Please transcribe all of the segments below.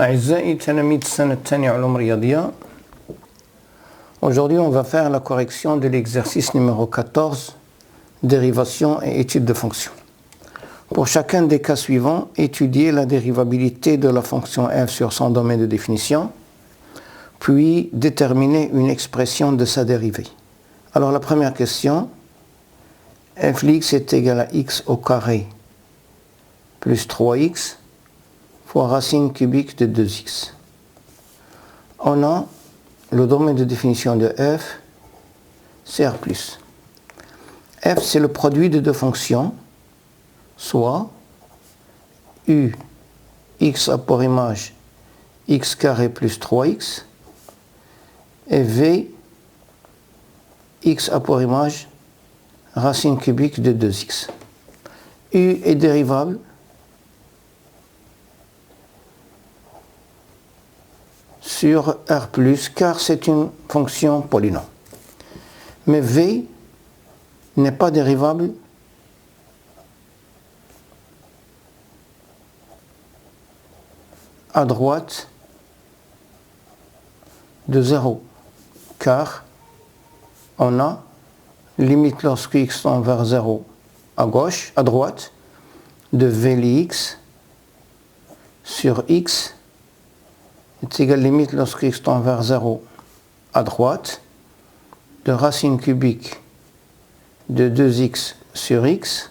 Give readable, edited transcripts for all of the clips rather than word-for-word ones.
أعزائي تلاميذ السنة الثانية علوم رياضية. Aujourd'hui, on va faire la correction de l'exercice numéro 14, dérivation et étude de fonction. Pour chacun des cas suivants, étudiez la dérivabilité de la fonction f sur son domaine de définition, puis déterminez une expression de sa dérivée. Alors la première question, f de x est égal à x au carré plus 3x fois racine cubique de 2x. On a le domaine de définition de f, c'est R+. F, c'est le produit de deux fonctions, soit u x a pour image x carré plus 3x et v x a pour image racine cubique de 2x. U est dérivable sur R+, car c'est une fonction polynôme. Mais V n'est pas dérivable à droite de 0, car on a limite lorsque x tend vers 0 à gauche, à droite, de V x sur x est égal limite lorsque x tend vers 0 à droite de racine cubique de 2x sur x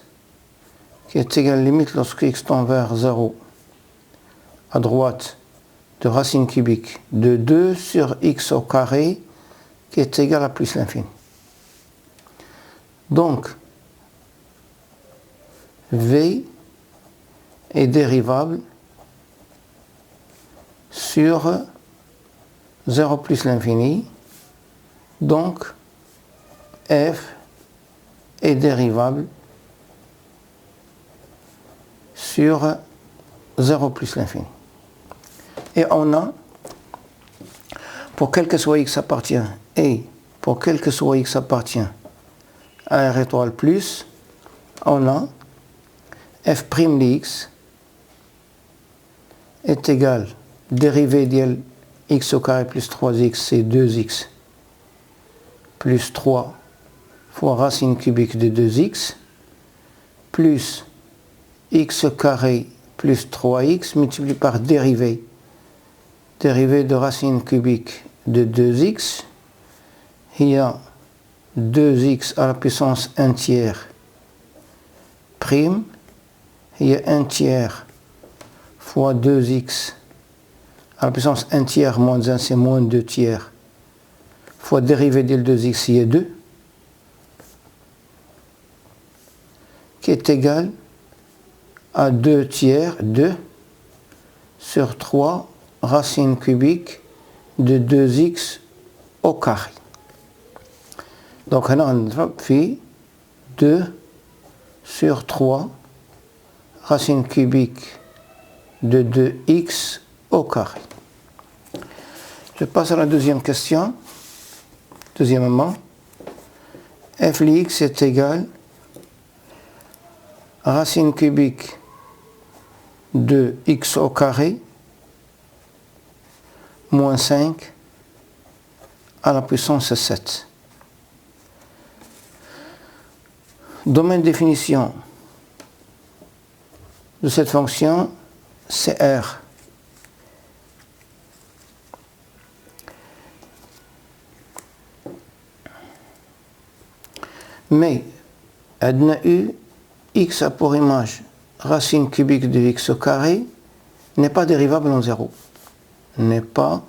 qui est égal limite lorsque x tend vers 0 à droite de racine cubique de 2 sur x au carré qui est égal à plus l'infini. Donc, V est dérivable sur 0 plus l'infini, donc f est dérivable sur 0 plus l'infini. Et on a, pour quel que soit x appartient, et pour quel que soit x appartient à R étoile plus, on a f' de x est égal dérivée d'l x au carré plus 3x, c'est 2x plus 3 fois racine cubique de 2x plus x au carré plus 3x multiplié par dérivée de racine cubique de 2x. Il y a 2x à la puissance 1 tiers prime, il y a 1 tiers fois 2x à la puissance 1 tiers moins 1, c'est moins 2 tiers, fois dérivée de 2x, il y a 2, qui est égal à 2 tiers, 2, sur 3 racine cubique de 2x au carré. Donc on a fait 2 sur 3 racine cubique de 2x au carré. Je passe à la deuxième question. Deuxièmement, f de x est égal à racine cubique de x au carré moins 5 à la puissance 7. Domaine de définition de cette fonction, c'est R. Mais, adna u, x a pour image racine cubique de x au carré n'est pas dérivable en 0. N'est pas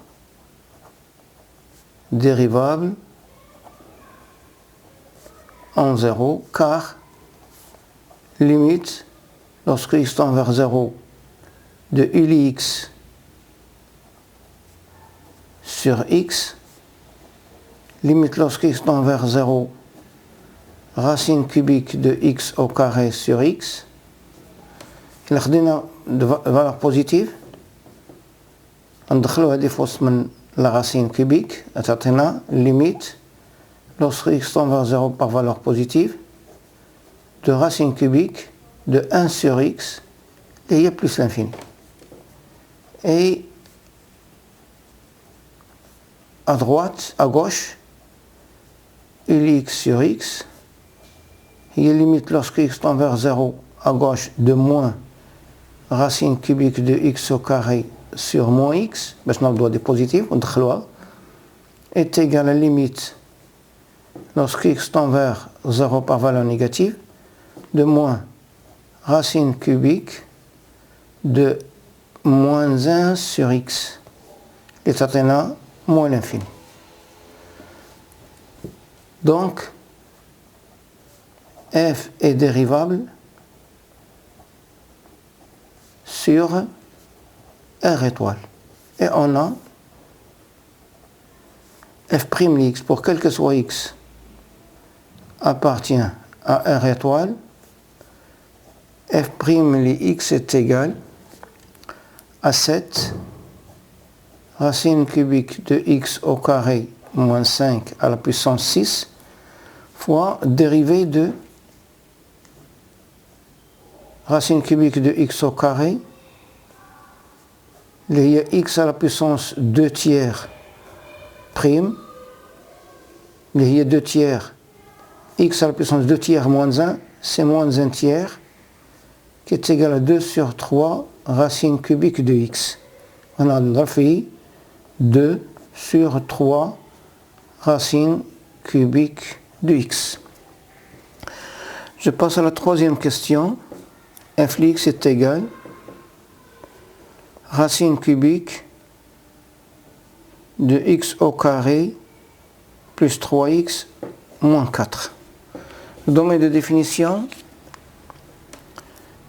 dérivable en 0, car limite lorsque x tend vers 0 de u de x sur x, limite lorsque x tend vers 0 racine cubique de x au carré sur x, il y a de valeur positive, ندخلو هذه في وسط من la racine cubique, تعطينا limite lorsque x tend vers 0 par valeur positive de racine cubique de 1 sur x et il y a plus l'infini. Et à droite, à gauche, Ux sur x, il y a limite lorsque x tend vers 0 à gauche de moins racine cubique de x au carré sur moins x, parce qu'on a le doigt des positifs, on est égal à la limite lorsque x tend vers 0 par valeur négative de moins racine cubique de moins 1 sur x. L'état là, moins l'infini. Donc, f est dérivable sur R étoile. Et on a f' x, pour quel que soit x, appartient à R étoile. F' x est égal à 7 racine cubique de x au carré moins 5 à la puissance 6 fois dérivée de racine cubique de x au carré, il y a x à la puissance 2 tiers prime, il y a 2 tiers, x à la puissance 2 tiers moins 1, c'est moins 1 tiers, qui est égal à 2 sur 3 racine cubique de x. On a dans le fait 2 sur 3 racine cubique de x. Je passe à la troisième question. F' x est égal racine cubique de x au carré plus 3x moins 4. Le domaine de définition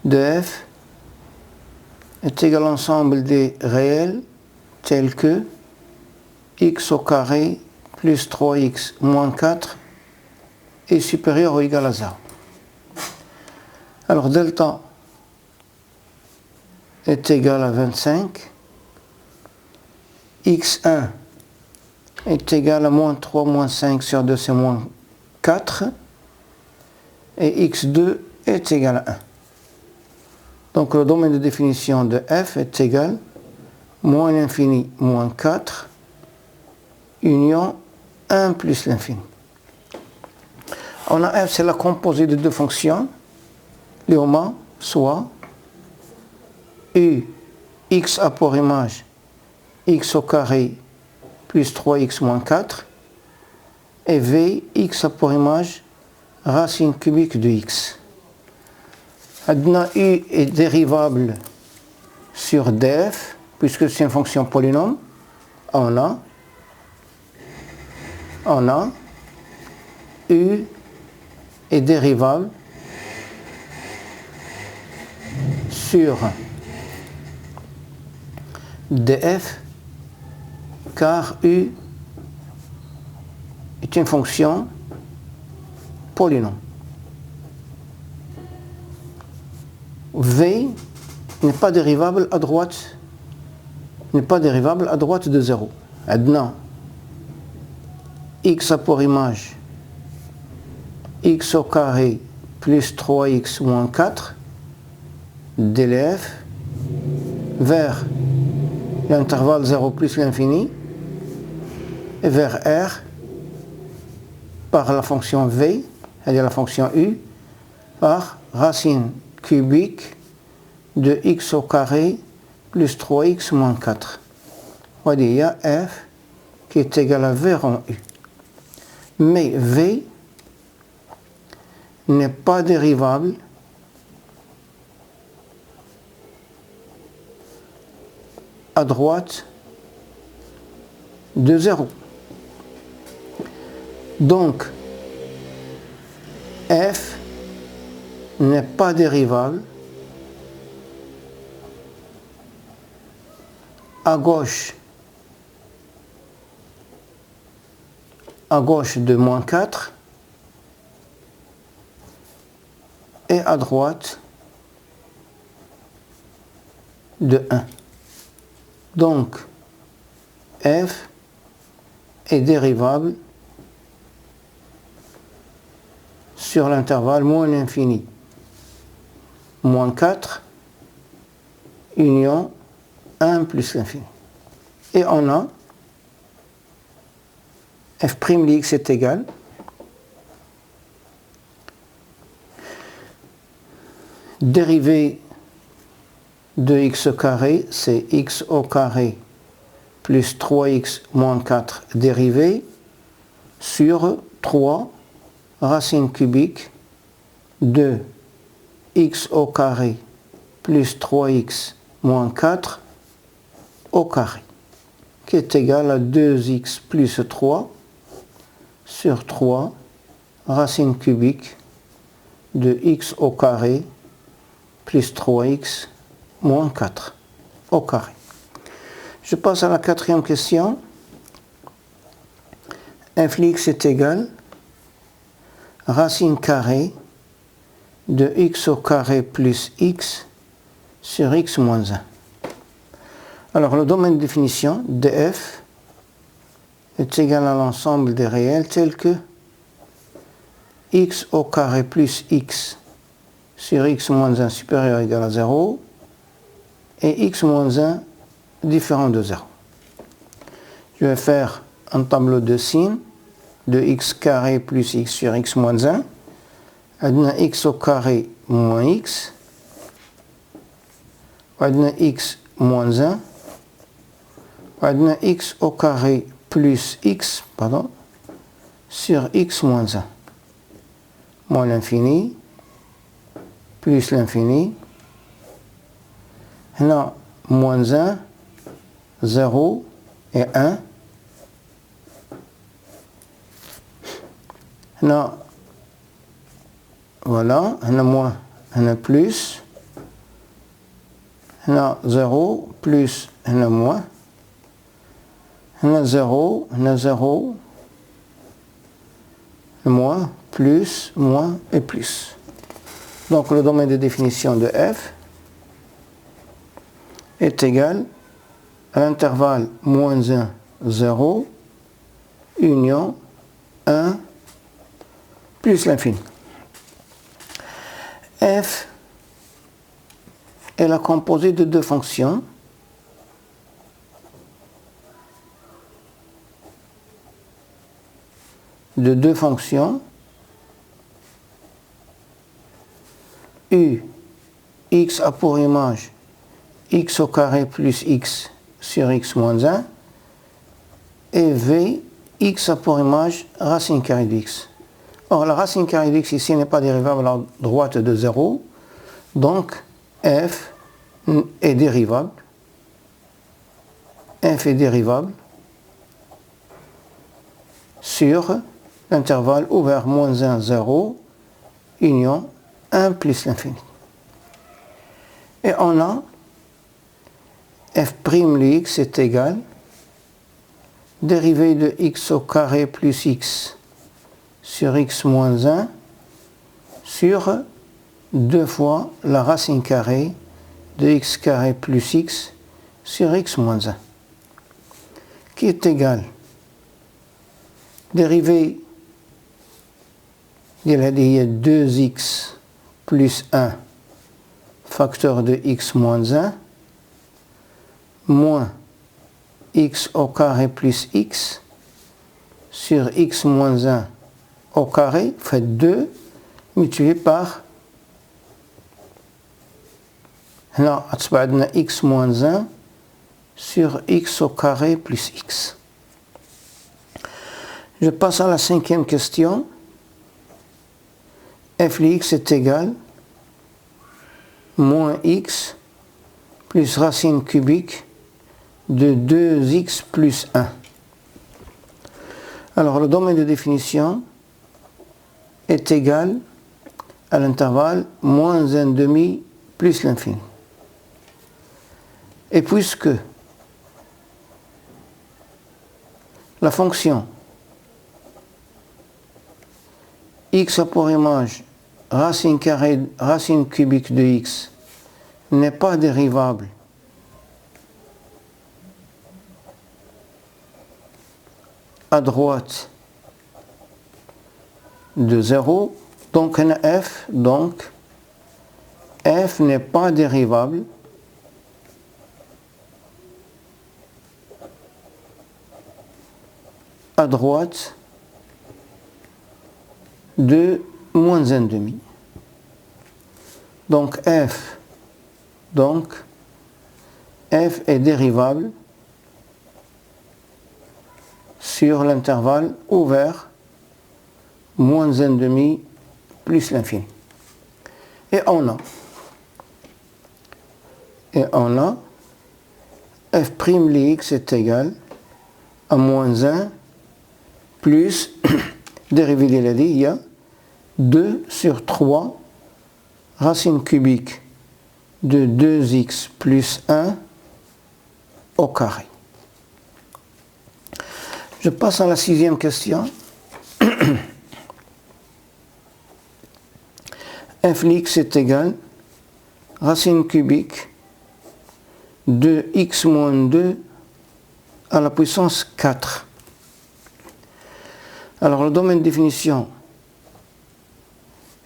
de f est égal à l'ensemble des réels tels que x au carré plus 3x moins 4 est supérieur ou égal à 0. Alors delta est égal à 25, x1 est égal à moins 3 moins 5 sur 2, c'est moins 4, et x2 est égal à 1. Donc le domaine de définition de f est égal moins l'infini moins 4 union 1 plus l'infini. On a f, c'est la composée de deux fonctions, léoma, soit u x a pour image x au carré plus 3x moins 4 et v x a pour image racine cubique de x. Maintenant, u est dérivable sur df, puisque c'est une fonction polynôme. On a u est dérivable sur df, car u est une fonction polynôme. V n'est pas dérivable à droite, de 0. Maintenant, x a pour image x au carré plus 3x moins 4 dLf vers l'intervalle 0 plus l'infini et vers R par la fonction V, c'est-à-dire la fonction U, par racine cubique de x au carré plus 3x moins 4. On va dire il y a f qui est égal à V en U. Mais V n'est pas dérivable à droite de 0. Donc, f n'est pas dérivable à gauche de moins 4 et à droite de 1. Donc, f est dérivable sur l'intervalle moins l'infini, moins 4, union 1 plus l'infini. Et on a f' de x est égal dérivée de x carré, c'est x au carré plus 3x moins 4 dérivée sur 3 racine cubique de x au carré plus 3x moins 4 au carré, qui est égal à 2x plus 3 sur 3 racine cubique de x au carré plus 3x moins 4 au carré. Je passe à la quatrième question. f' x est égal racine carrée de x au carré plus x sur x moins 1. Alors le domaine de définition de f est égal à l'ensemble des réels tels que x au carré plus x sur x moins 1 supérieur ou égal à 0 et x moins 1 différent de 0. Je vais faire un tableau de signes de x carré plus x sur x moins 1. عندنا x au carré moins x. عندنا x moins 1. عندنا x au carré plus x, pardon, sur x moins 1. Moins l'infini, plus l'infini. Là, moins 1, 0 et 1. Là, voilà, là moins, là plus. Là, 0, plus, là moins. Là, 0, là 0. Moins, plus, moins et plus. Donc le domaine de définition de f est égal à l'intervalle moins 1, 0, union 1, plus l'infini. F est la composée de deux fonctions U, x a pour image x au carré plus x sur x moins 1 et v, x a pour image racine carrée de x. Or, la racine carrée de x ici n'est pas dérivable à droite de 0, donc f est dérivable. F est dérivable sur l'intervalle ouvert moins 1, 0, union 1 plus l'infini. Et on a f' de x est égal dérivée de x au carré plus x sur x moins 1 sur 2 fois la racine carrée de x carré plus x sur x moins 1, qui est égal dérivée de 2x plus 1 facteur de x moins 1 moins x au carré plus x sur x moins 1 au carré, fait 2 multiplié par là, x moins 1 sur x au carré plus x. Je passe à la cinquième question. f de x est égal moins x plus racine cubique de 2x plus 1. Alors le domaine de définition est égal à l'intervalle moins 1,5 plus l'infini. Et puisque la fonction x a pour image racine carrée, racine cubique de x n'est pas dérivable à droite de 0, donc f n'est pas dérivable à droite de moins 1,5. Donc f est dérivable sur l'intervalle ouvert moins 1,5 plus l'infini. Et on a f' Lix est égal à moins 1 plus, dérivé de la dit, il y a 2 sur 3 racine cubique de 2x plus 1 au carré. Je passe à la 6e question. f' est égal racine cubique de x moins 2 à la puissance 4. Alors le domaine de définition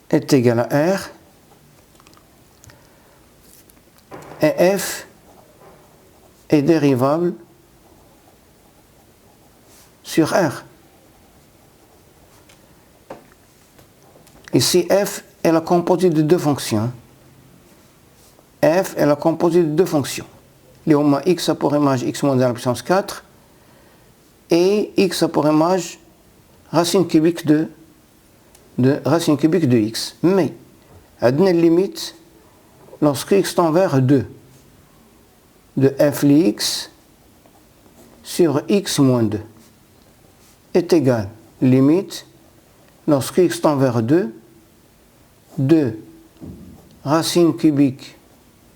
est égal à R et f est dérivable sur R. Ici f est la composite de deux fonctions. F est la composite de deux fonctions. Léoma x a pour image x moins 1 à la puissance 4 et x a pour image racine cubique de x. Mais à une limite lorsque x tend vers 2 de f x sur x moins 2 est égal, limite lorsque x tend vers 2 de racine cubique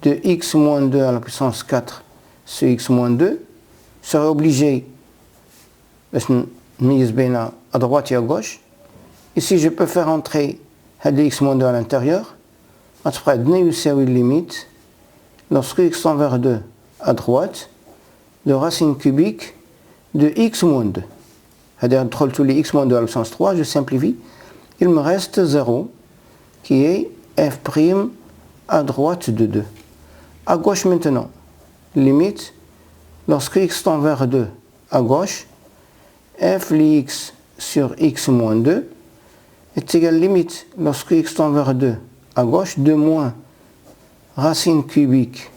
de x moins 2 à la puissance 4 sur x moins 2, serait obligé de à droite et à gauche. Ici, je peux faire entrer x moins 2 à l'intérieur. Après, une limite, lorsque x tend vers 2 à droite, de racine cubique de x moins 2. C'est-à-dire, entre tous les x moins 2 à la puissance 3, je simplifie. Il me reste 0, qui est f' à droite de 2. À gauche maintenant, limite, lorsque x tend vers 2 à gauche, f' x sur x moins 2 est égal limite, lorsque x tend vers 2 à gauche, de moins racine cubique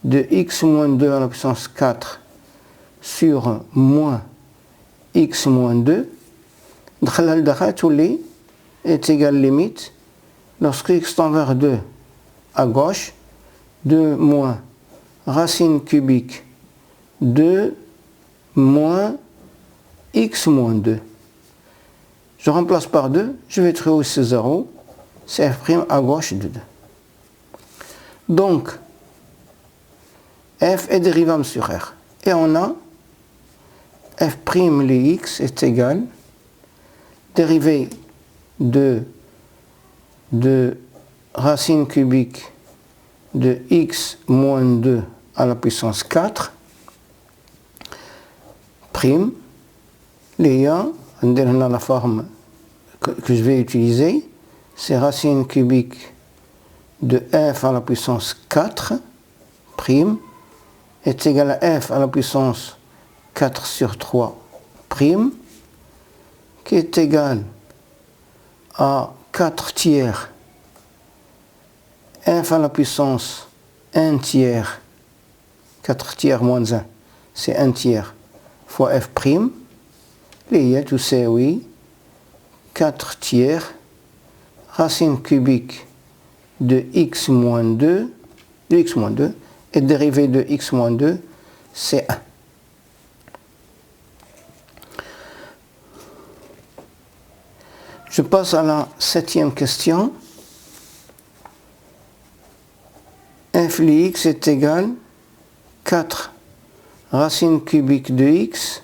de x moins 2 à la puissance 4 sur moins x moins 2, est égal limite, lorsque x tend vers 2 à gauche, de moins racine cubique de moins x moins 2. Je remplace par 2, je vais trouver ce 0, c'est f' à gauche de 2. Donc, f est dérivable sur R. Et on a f' les x est égal, dérivé de racine cubique de x moins 2 à la puissance 4, prime, l'ayant, dans la forme que je vais utiliser, c'est racine cubique de f à la puissance 4, prime, est égal à f à la puissance 4 sur 3, prime, qui est égal à 4 tiers f à la puissance 1 tiers, 4 tiers moins 1, c'est 1 tiers, fois f', les tout c'est oui, 4 tiers, racine cubique de x moins 2, et dérivé de x moins 2, c'est 1. Je passe à la 7e question. f' x est égal 4 racine cubique de x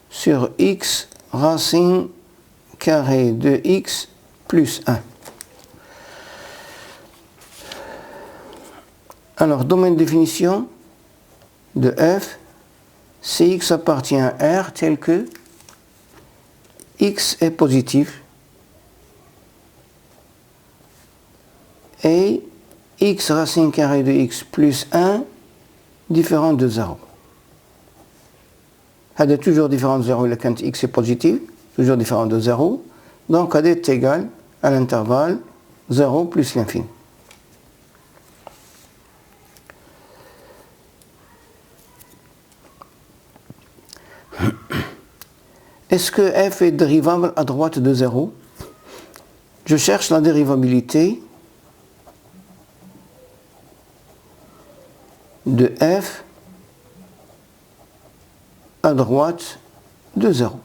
sur x racine carrée de x plus 1. Alors, domaine de définition de f, si x appartient à R tel que x est positif et x racine carrée de x plus 1 différent de 0. elle est toujours différente de 0 quand x est positif, toujours différent de 0. Donc elle est égale à l'intervalle 0 plus l'infini. Est-ce que f est dérivable à droite de 0? Je cherche la dérivabilité de f à droite de 0.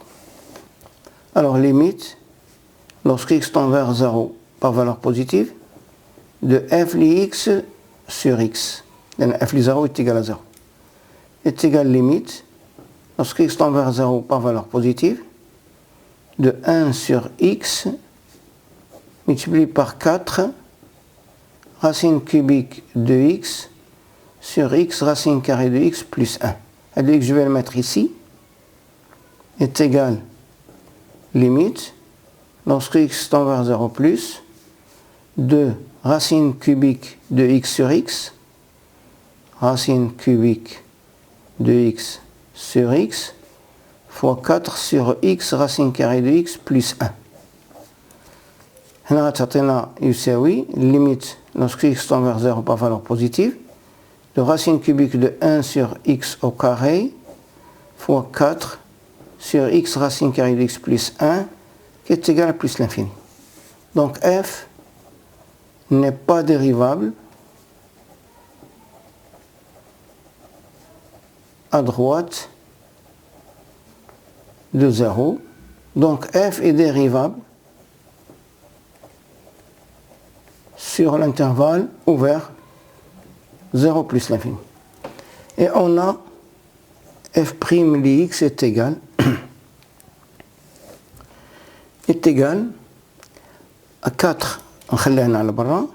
Alors limite, lorsque x tend vers 0 par valeur positive, de f li x sur x. F li 0 est égal à 0. Est égal limite, lorsque x tend vers 0 par valeur positive, de 1 sur x multiplié par 4 racine cubique de x sur x racine carrée de x plus 1. Et je vais le mettre ici, est égal limite, lorsque x tend vers 0 plus, de racine cubique de x sur x, racine cubique de x sur x, fois 4 sur x racine carrée de x plus 1. هنا تعطينا يساوي limite lorsque x tend vers 0 par valeur positive de racine cubique de 1 sur x au carré fois 4 sur x racine carrée de x plus 1 qui est égal à plus l'infini. Donc f n'est pas dérivable à droite de 0. Donc f est dérivable sur l'intervalle ouvert 0 plus l'infini. Et on a f' li x est égal à 4 نخليها على برا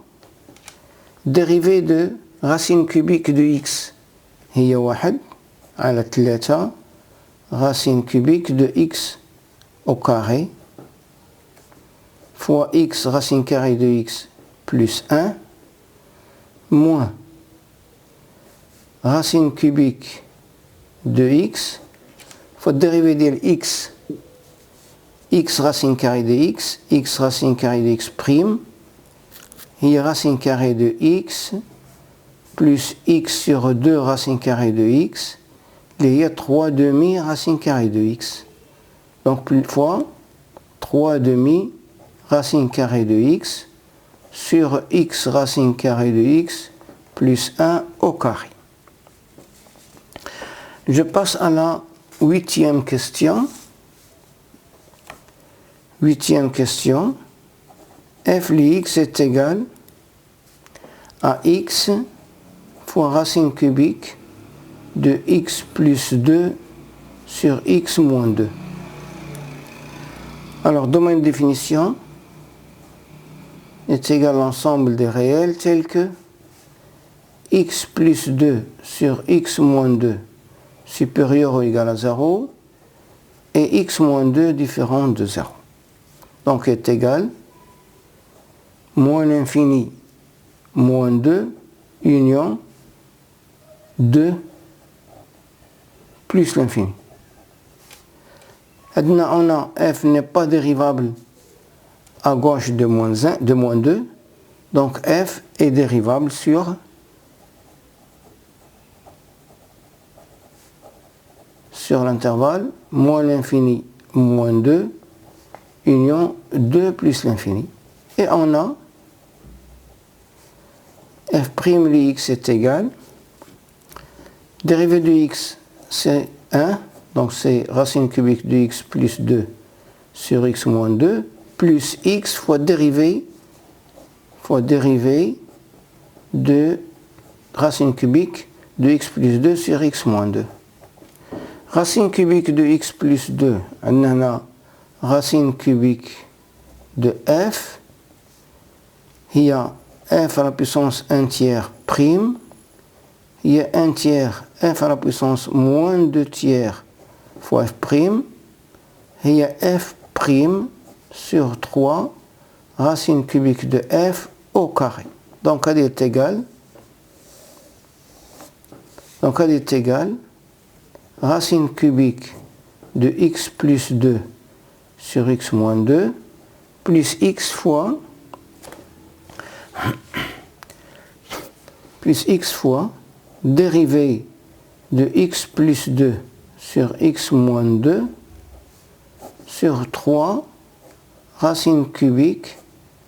dérivée de racine cubique de x هي 1 على 3 racine cubique de x au carré fois x racine carrée de x plus 1 moins racine cubique de x fois dérivée de x racine carrée de x racine carrée de x prime et racine carrée de x plus x sur 2 racine carrée de x il y a 3 demi racine carrée de x. Donc plus fois 3 demi racine carrée de x sur x racine carrée de x plus 1 au carré. Je passe à la 8e question. 8e question. F li x est égal à x fois racine cubique de x plus 2 sur x moins 2. Alors, domaine de définition est égal à l'ensemble des réels tels que x plus 2 sur x moins 2 supérieur ou égal à 0 et x moins 2 différent de 0. Donc est égal moins l'infini moins 2 union 2 plus l'infini. On a f n'est pas dérivable à gauche de moins 2, donc f est dérivable sur l'intervalle moins l'infini moins 2 union 2 plus l'infini. Et on a f' li x est égal, dérivée de x c'est 1, donc c'est racine cubique de x plus 2 sur x moins 2, plus x fois dérivée de racine cubique de x plus 2 sur x moins 2. Racine cubique de x plus 2, on a racine cubique de f, il y a f à la puissance 1 tiers prime, il y a 1 tiers f à la puissance moins 2 tiers fois f prime, et il y a f prime sur 3 racine cubique de f au carré. Donc elle est égale racine cubique de x plus 2 sur x moins 2 plus x fois dérivée de x plus 2 sur x moins 2 sur 3 racine cubique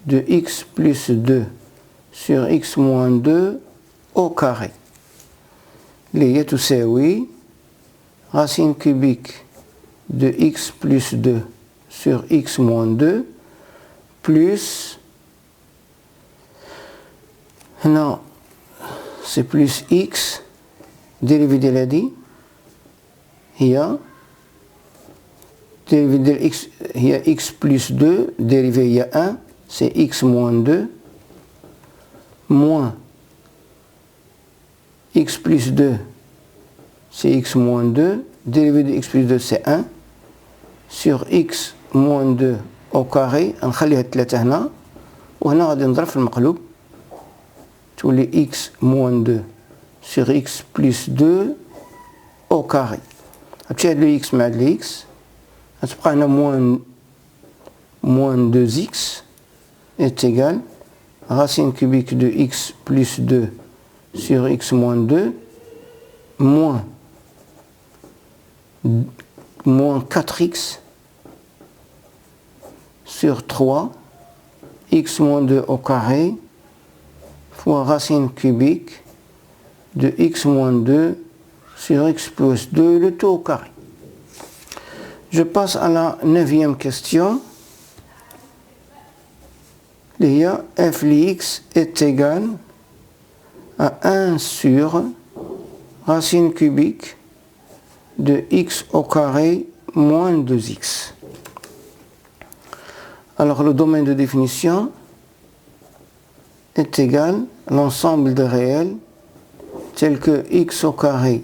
de x plus 2 sur x moins 2 au carré. اللي هي تساوي racine cubique de x plus 2 sur x moins 2 plus, non, c'est plus x dérivé de la dit, هي dérivé de x, هي x plus 2 dérivé il y a 1, c'est x moins 2 moins x plus 2 c'est x moins 2 dérivé de x plus 2 c'est 1 sur x moins 2 au carré نخليها 3 هنا وهنا غادي نضرب في المقلوب تولي x moins 2 sur x plus 2 au carré غتمشي هاد لو x مع هاد لو x غتبقى هنا moins 2x est égal racine cubique de x plus 2 sur x moins 2 moins 4x sur 3 x moins 2 au carré fois racine cubique de x moins 2 sur x plus 2, le tout au carré. Je passe à la 9e question. F de x est égal à 1 sur racine cubique de x au carré moins 2x. Alors le domaine de définition est égal à l'ensemble des réels tels que x au carré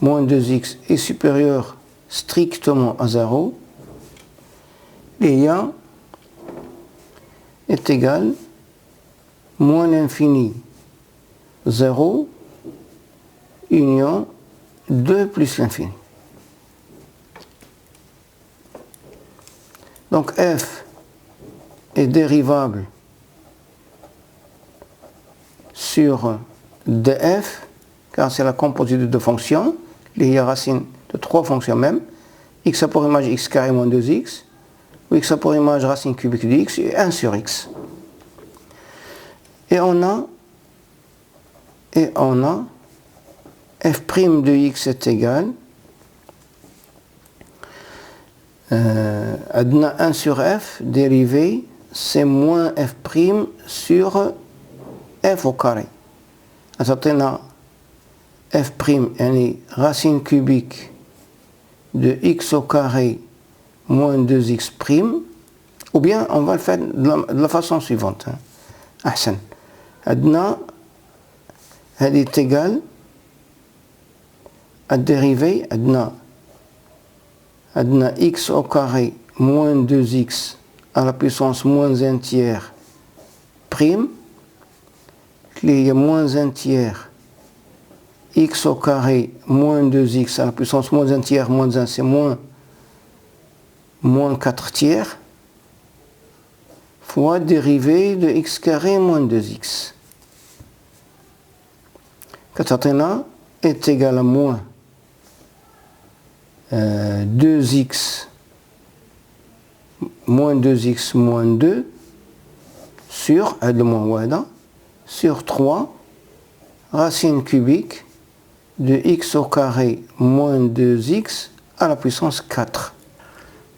moins 2x est supérieur strictement à 0 et a est égal moins l'infini 0 union 2 plus l'infini. Donc f est dérivable sur df car c'est la composite de deux fonctions, il y a racine de trois fonctions même, x a pour image x carré moins 2x, ou x a pour image racine cubique de x et 1 sur x. Et on a f' de x est égal adna 1 sur f dérivé c'est moins f' sur f au carré. أعطينا f' يعني racine cubique de x au carré moins 2x', ou bien on va le faire de la façon suivante. أحسن. عندنا هذه est égal à dériver عندنا x au carré moins 2x à la puissance moins 1 tiers prime, il y a moins 1 tiers x au carré moins 2x à la puissance moins 1 tiers moins 1 c'est moins 4 tiers fois dérivée de x carré moins 2x. Katatena est égal à moins 2x moins 2x moins 2 sur, sur 3 racine cubique de x au carré moins 2x à la puissance 4.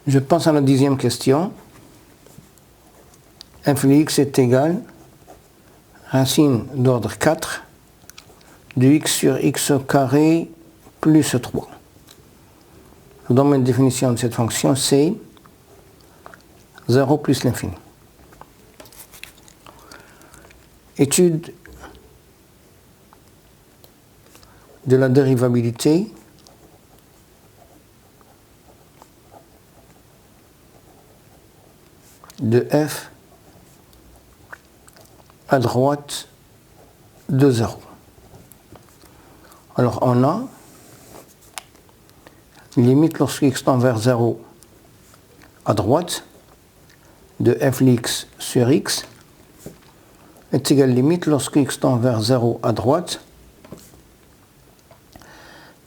Je passe à la 10e question. f de x est égal racine d'ordre 4 de x sur x au carré plus 3. Le domaine de définition de cette fonction c'est 0 plus l'infini. Étude de la dérivabilité de f à droite de 0. Alors on a limite lorsque x tend vers 0 à droite de f de x sur x est égal limite lorsque x tend vers 0 à droite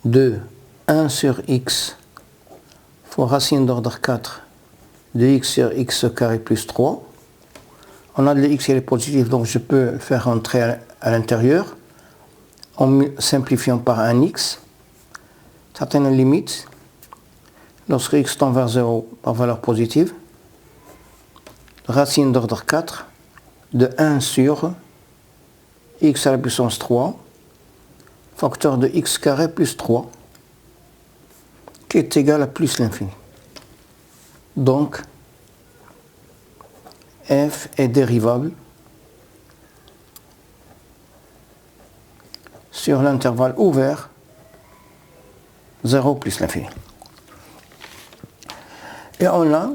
de 1 sur x fois racine d'ordre 4 de x sur x carré plus 3. On a le x qui est positif, donc je peux faire entrer à l'intérieur en simplifiant par un x. Certaines limites, lorsque x tend vers 0 par valeur positive, racine d'ordre 4 de 1 sur x à la puissance 3, facteur de x carré plus 3, qui est égal à plus l'infini. Donc, f est dérivable sur l'intervalle ouvert 0 plus l'infini. Et on a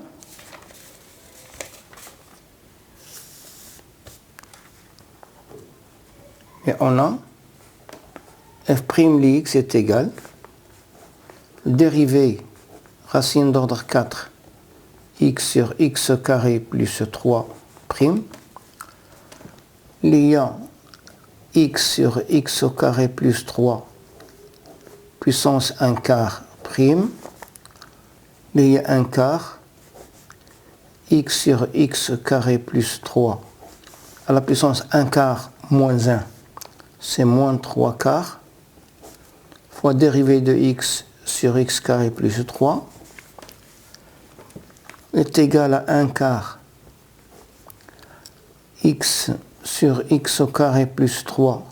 f' de x est égal dérivée racine d'ordre 4 x sur x carré plus 3 prime liant x sur x au carré plus 3 puissance 1 quart prime lié 1 quart x sur x carré plus 3 à la puissance 1 quart moins 1, c'est moins 3 quarts, fois dérivée de x sur x carré plus 3 est égal à 1 quart x sur x au carré plus 3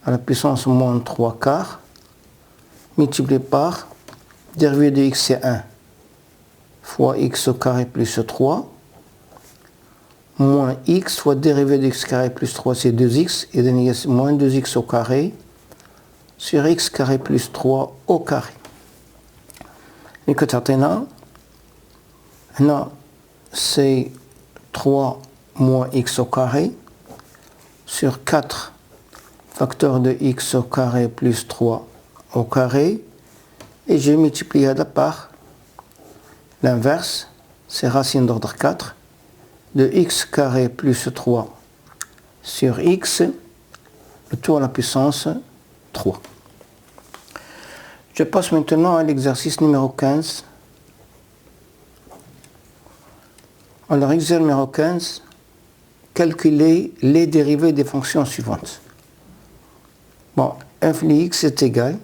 à la puissance moins 3 quarts multiplié par dérivée de x c'est 1 fois x au carré plus 3 moins x fois dérivée de x carré plus 3 c'est 2x et donné moins 2x au carré sur x carré plus 3 au carré. Et que maintenant c'est 3 moins x au carré sur 4 facteur de x au carré plus 3 au carré et j'ai multiplié par l'inverse, c'est racine d'ordre 4 de x carré plus 3 sur x, le tout à la puissance 3. Je passe maintenant à l'exercice numéro 15. Alors, exercice numéro 15, calculer les dérivées des fonctions suivantes. Bon, f de x est égal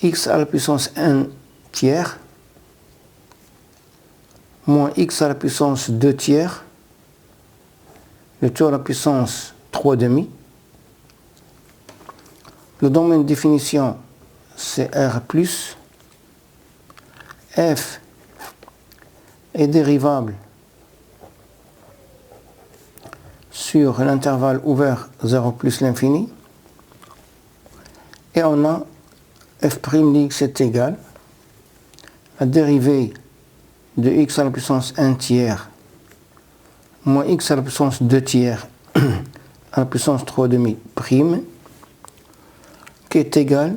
x à la puissance 1 tiers moins x à la puissance 2 tiers, le tout à la puissance 3 demi. Le domaine de définition, c'est R+. F est dérivable sur l'intervalle ouvert 0 plus l'infini. Et on a f' de x est égal à dérivée de x à la puissance 1 tiers moins x à la puissance 2 tiers à la puissance 3 demi prime qui est égal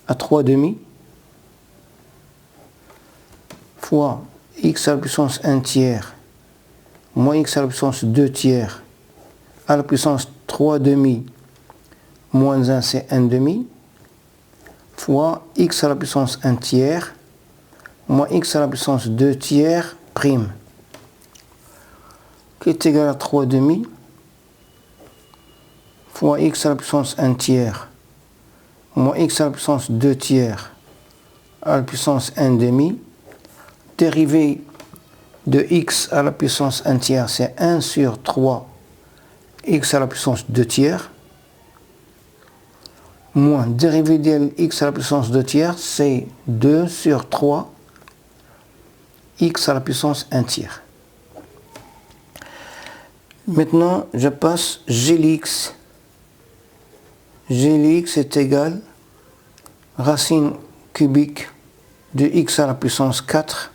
à 3 demi fois x à la puissance 1 tiers moins x à la puissance 2 tiers à la puissance 3 demi moins 1 c'est 1 demi fois x à la puissance 1 tiers moins x à la puissance 2 tiers prime qui est égal à 3 demi fois x à la puissance 1 tiers moins x à la puissance 2 tiers à la puissance 1 demi. Dérivée de x à la puissance 1 tiers, c'est 1 sur 3 x à la puissance 2 tiers moins dérivée de x à la puissance 2 tiers, c'est 2 sur 3 x à la puissance 1 tiers. Maintenant, je passe g de x. G de x est égal racine cubique de x à la puissance 4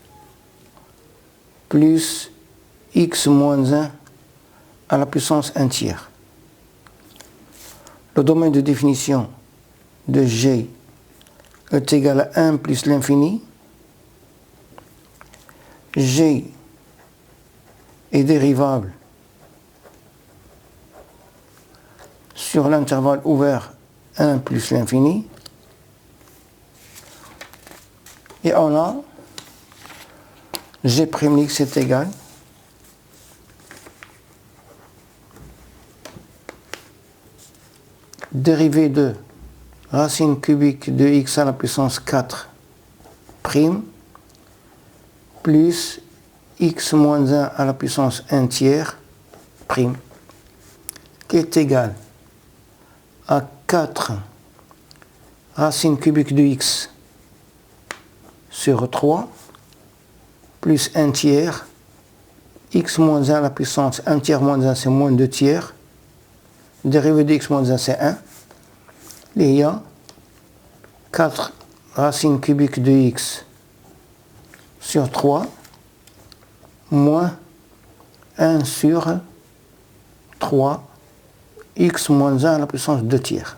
plus x moins 1 à la puissance 1 tiers. Le domaine de définition, de g est égal à 1 plus l'infini. G est dérivable sur l'intervalle ouvert 1 plus l'infini. Et on a g' x est égal dérivée de racine cubique de x à la puissance 4 prime plus x moins 1 à la puissance 1 tiers prime, qui est égal à 4 racine cubique de x sur 3 plus 1 tiers, x moins 1 à la puissance 1 tiers moins 1 c'est moins 2 tiers, dérivée de x moins 1 c'est 1, il y a 4 racine cubique de x sur 3 moins 1 sur 3 x moins 1 à la puissance 2 tiers.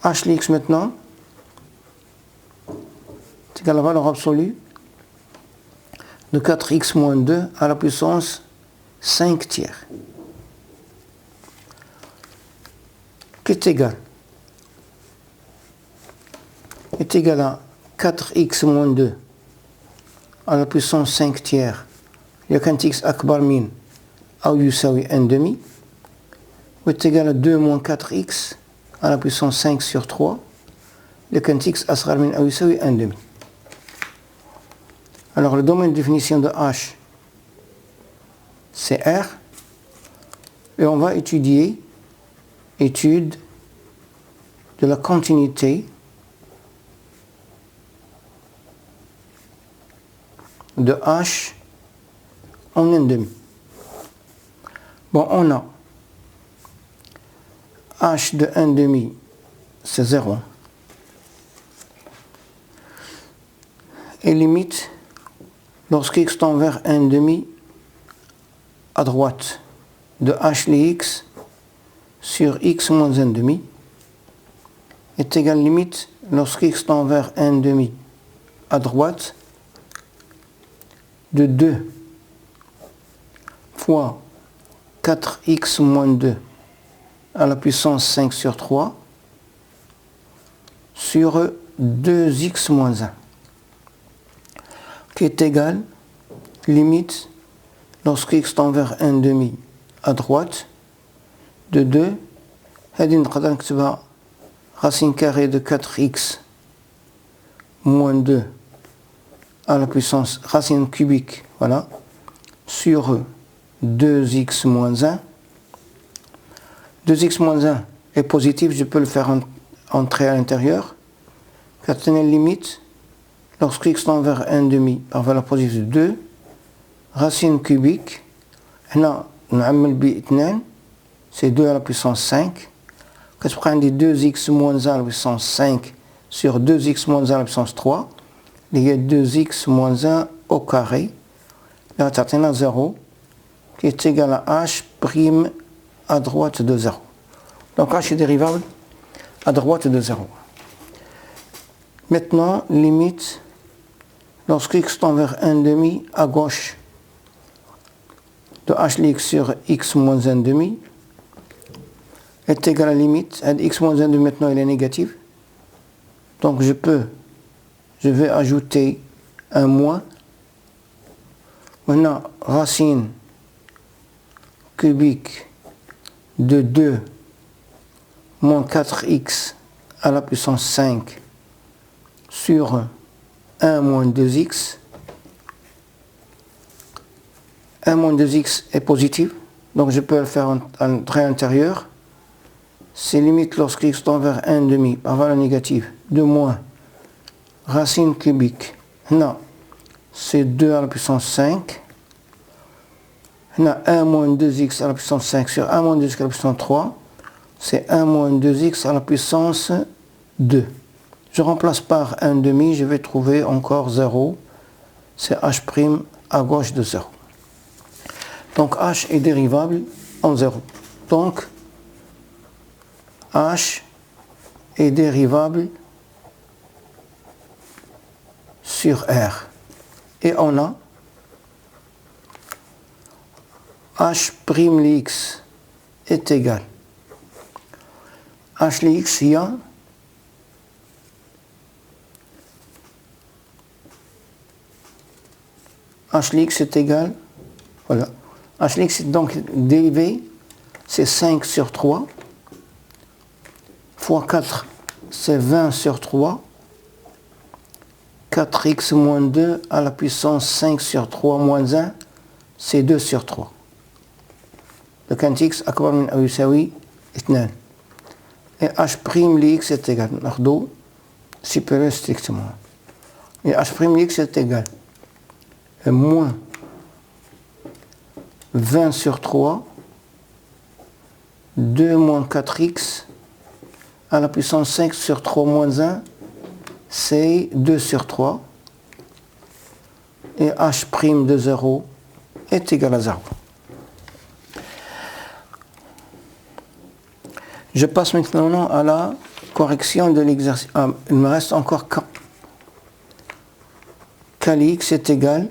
H de x maintenant, c'est égal à la valeur absolue de 4x moins 2 à la puissance 5 tiers, qui est égal à 4x moins 2 à la puissance 5 tiers. Il y a quand x akbar min أو يساوي 1/2 est égal à 2 moins 4x à la puissance 5 sur 3 le quand x أصغر من أو يساوي 1/2. Alors le domaine de définition de H c'est R et on va étude de la continuité de H en 1/2. Bon, on a H de 1/2 c'est 0 et limite lorsque x tend vers 1/2 à droite de h de x sur x moins 1/2 est égal limite lorsque x tend vers 1/2 à droite de 2 fois 4x moins 2 à la puissance 5 sur 3 sur 2x moins 1 qui est égal limite lorsque x tend vers 1/2 à droite de 2 هذه نقدر نكتبها racine carrée de 4x moins 2 à la puissance racine cubique, voilà, sur 2x moins 1. 2x moins 1 est positif, je peux le faire entrer à l'intérieur. Quand on a une limite, lorsque x tend vers 1/2 par valeur positive de 2, racine cubique, هنا نعمل ب 2 c'est 2 à la puissance 5. Quand je prends 2x moins 1 à la puissance 5 sur 2x moins 1 à la puissance 3, il y a 2x moins 1 au carré, là on a 0, qui est égal à h prime à droite de 0. Donc h est dérivable à droite de 0. Maintenant, limite, lorsque x tend vers 1/2 à gauche de h de x sur x moins 1/2 est égal à la limite, x moins 1/2 maintenant il est négatif, donc je vais ajouter un moins. Maintenant, racine cubique de 2 moins 4x à la puissance 5 sur 1 moins 2x. 1 moins 2x est positif, donc je peux le faire entrer à l'intérieur. C'est limite lorsque x tend vers 1/2 par valeur négative de moins racine cubique. Non, c'est 2 à la puissance 5. On a 1 moins 2x à la puissance 5 sur 1 moins 2x à la puissance 3. C'est 1 moins 2x à la puissance 2. Je remplace par 1/2, je vais trouver encore 0. C'est h' à gauche de 0. Donc h est dérivable en 0. Donc H est dérivable sur R. Et on a H' X est égal. H X, il y a Hx est égal, voilà. Hx est donc dérivé, c'est 5 sur 3, fois 4, c'est 20 sur 3, 4x moins 2 à la puissance 5 sur 3 moins 1, c'est 2 sur 3. Donc x أكبر من أو يساوي 2. Et H' X est égal, ناخدو supérieur strictement. Et H' X est égal moins 20 sur 3, 2 moins 4x à la puissance 5 sur 3 moins 1, c'est 2 sur 3. Et H' de 0 est égal à 0. Je passe maintenant à la correction de l'exercice. Il me reste encore K. Kx est égal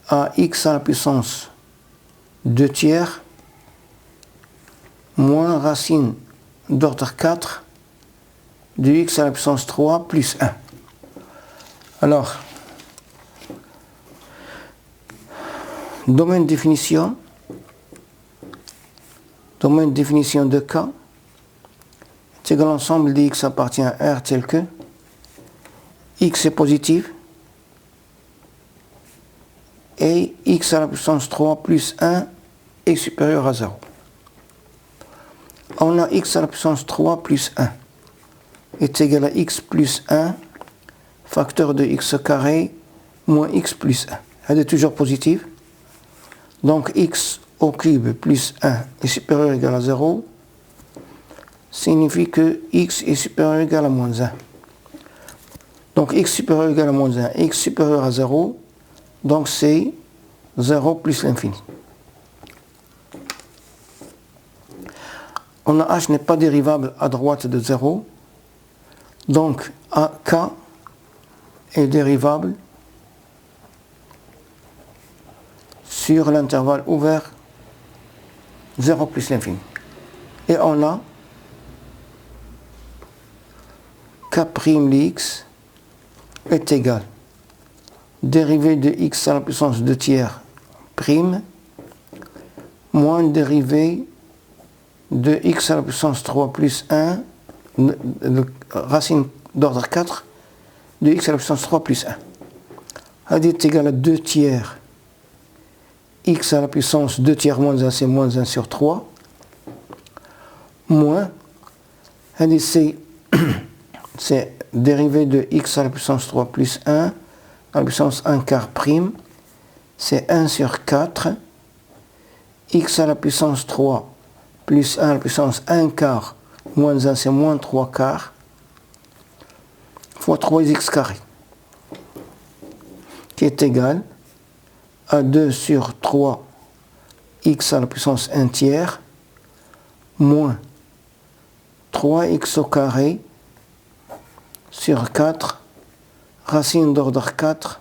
à x à la puissance 2 tiers moins racine d'ordre 4 de x à la puissance 3 plus 1. Alors, domaine de définition de K est égal à l'ensemble de x appartient à R tel que x est positif et x à la puissance 3 plus 1 est supérieur à 0. On a x à la puissance 3 plus 1 est égal à x plus 1 facteur de x carré moins x plus 1. Elle est toujours positive. Donc x au cube plus 1 est supérieur ou égal à 0 signifie que x est supérieur ou égal à moins 1. Donc x supérieur ou égal à moins 1, x supérieur à 0, donc c'est 0 plus l'infini. On a h n'est pas dérivable à droite de 0, donc k est dérivable sur l'intervalle ouvert 0 plus l'infini. Et on a K'X est égal dérivée de x à la puissance 2 tiers prime moins dérivée de x à la puissance 3 plus 1, racine d'ordre 4 de x à la puissance 3 plus 1. Elle est égale à 2 tiers x à la puissance 2 tiers moins 1, c'est moins 1 sur 3, moins, c'est dérivée de x à la puissance 3 plus 1, à la puissance 1 quart prime, c'est 1 sur 4, x à la puissance 3 plus 1 à la puissance 1 quart, moins 1, c'est moins 3 quarts, fois 3x carré, qui est égal à 2 sur 3 x à la puissance 1 tiers moins 3x au carré sur 4 racine d'ordre 4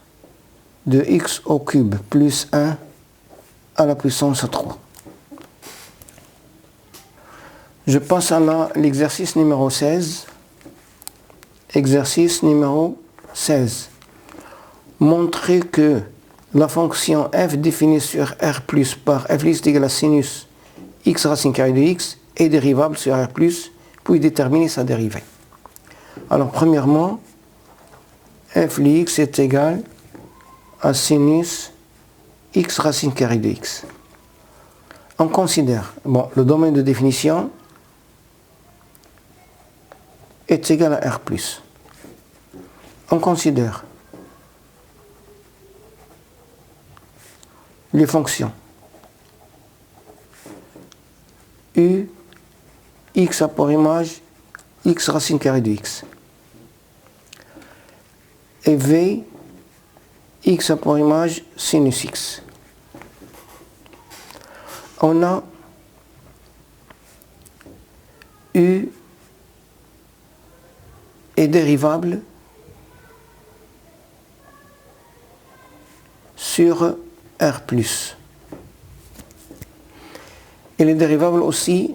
de x au cube plus 1 à la puissance 3. Je passe à l'exercice numéro 16. Exercice numéro 16. Montrer que la fonction f définie sur R plus par f égale à sinus x racine carrée de x est dérivable sur R plus, puis déterminer sa dérivée. Alors premièrement, f x est égal à sinus x racine carrée de x. On considère, le domaine de définition est égal à R plus. On considère les fonctions u, x à pour image, x racine carrée de x. Et v, x à pour image, sinus x. On a U est dérivable sur R+. Il est dérivable aussi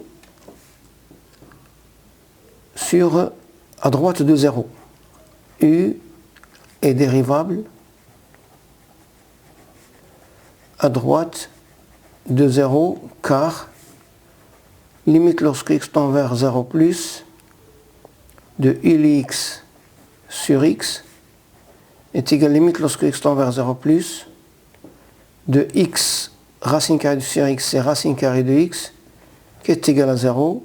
sur à droite de 0. U est dérivable à droite de 0 car limite lorsque x tend vers 0 plus de ulx sur x est égal à limite lorsque x tend vers 0 plus de x racine carrée sur x c'est racine carrée de x qui est égal à 0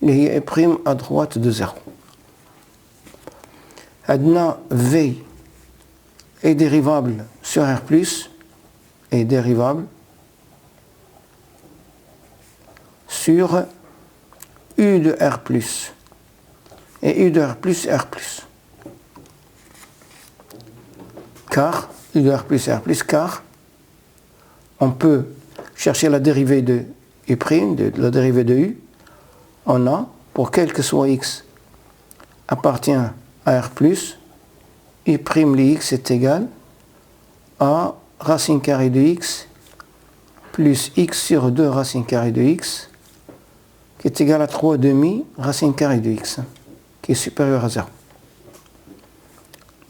اللي هي prime à droite de 0. عندنا V est dérivable sur R+, est dérivable sur U de R+. Et U de R+, R+. Car, U de R+, R+, car on peut chercher la dérivée de U', la dérivée de U, on a, pour quel que soit x appartient à R+, U' Lx est égal à racine carrée de x plus x sur 2 racine carrée de x qui est égal à 3 demi racine carrée de x qui est supérieur à 0.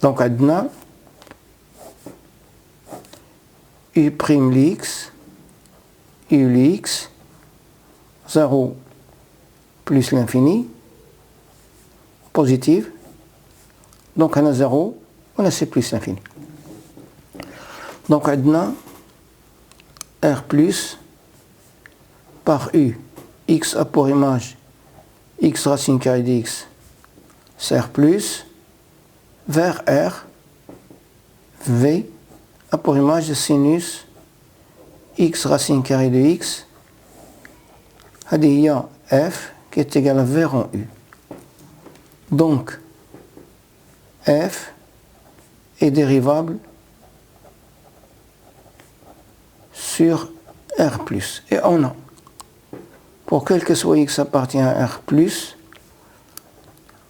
Donc adna U' Lx, U Lx, 0 plus l'infini, positive, donc on a 0, on a C plus l'infini. Donc on a R plus par U, x a pour image x racine carrée de x, c'est R plus, vers R, V a pour image sinus x racine carrée de x, il y a F qui est égal à V en U. Donc, F est dérivable sur R+. Et on a, pour quel que soit x appartient à R+,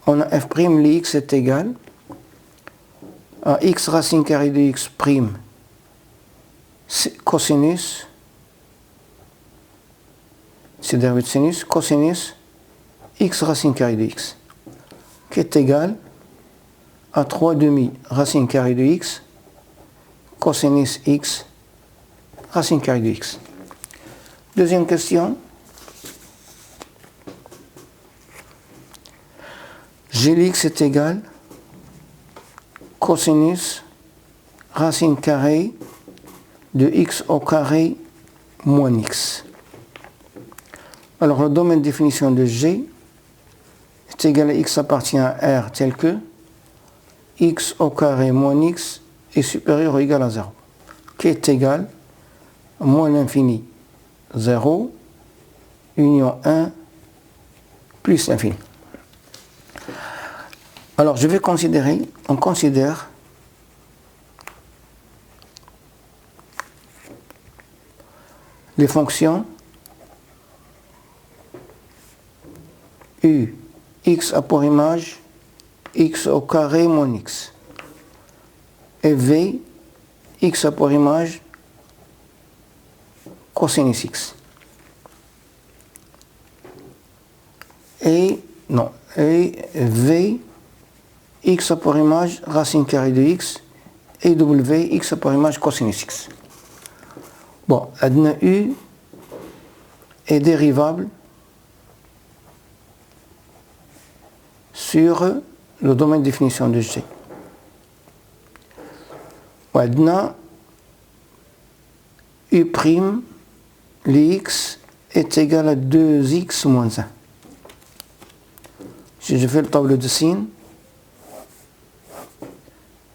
on a F' Lx est égal à x racine carrée de x prime cosinus, c'est dérivé de sinus, cosinus x racine carrée de x, qui est égal à 3 demi racine carrée de x, cosinus x, racine carrée de x. Deuxième question. Glx est égal cosinus racine carrée de x au carré moins x. Alors le domaine de définition de G est égal à x appartient à R tel que x au carré moins x est supérieur ou égal à 0, qui est égal à moins l'infini 0, union 1, plus l'infini. Alors je vais considérer, on considère les fonctions U, x a pour image x au carré moins x, et V, x a pour image cosinus x. Et V, x a pour image racine carrée de x, et W, x a pour image cosinus x. Bon, adna U est dérivable sur le domaine de définition de G. Adna U', Lx est égal à 2x moins 1. Si je fais le tableau de signes,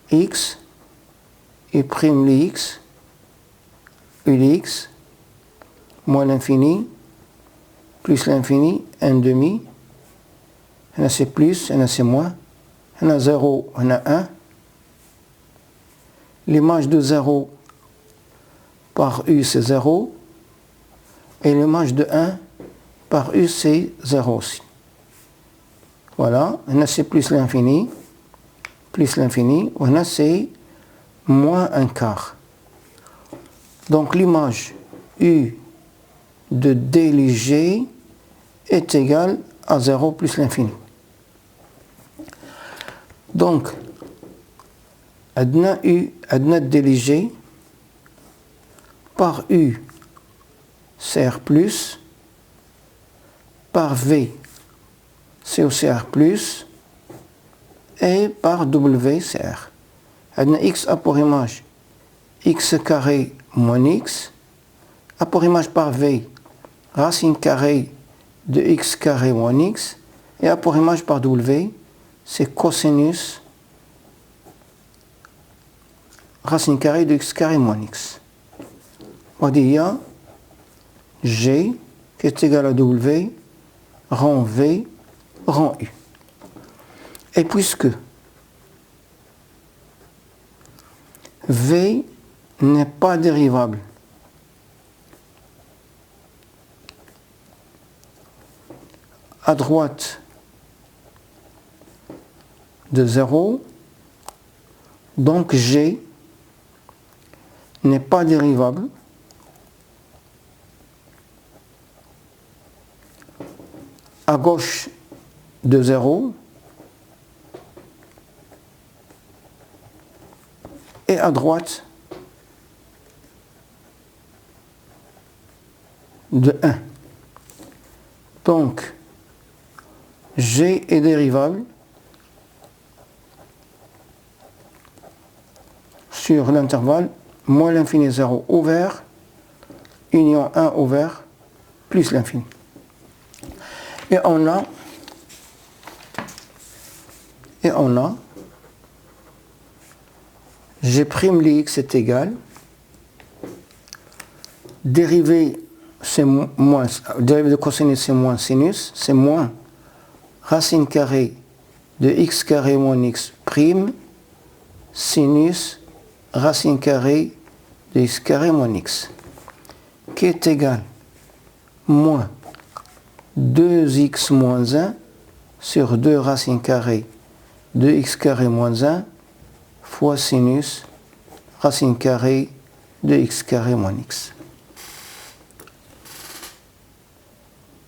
x, U' Lx, Ulx, moins l'infini, plus l'infini, 1 demi, هنا c'est plus, هنا c'est moins, هنا 0, هنا 1. L'image de 0 par U c'est 0, et l'image de 1 par U c'est 0 aussi. Voilà, là c'est plus l'infini, là c'est moins un quart. Donc l'image U de D léger est égale à 0 plus l'infini. Donc, adna D léger par U CR plus par V COCR plus et par WCR. Adna X a pour image X carré moins X, a pour image par V racine carrée de X carré moins X, et a pour image par W c'est cosinus racine carrée de X carré moins X. On dit il y a G qui est égal à W rang V rang U. Et puisque V n'est pas dérivable à droite de 0, donc G n'est pas dérivable à gauche de 0 et à droite de 1. Donc, G est dérivable sur l'intervalle moins l'infini 0 ouvert, union 1 ouvert, plus l'infini. Et on a G' Lix est égal, dérivée de cosinus c'est moins sinus, c'est moins racine carrée de X carré moins X prime sinus racine carrée de X carré moins X, qui est égal moins 2x moins 1 sur 2 racine carrée de X carré moins 1 fois sinus racine carrée de X carré moins X.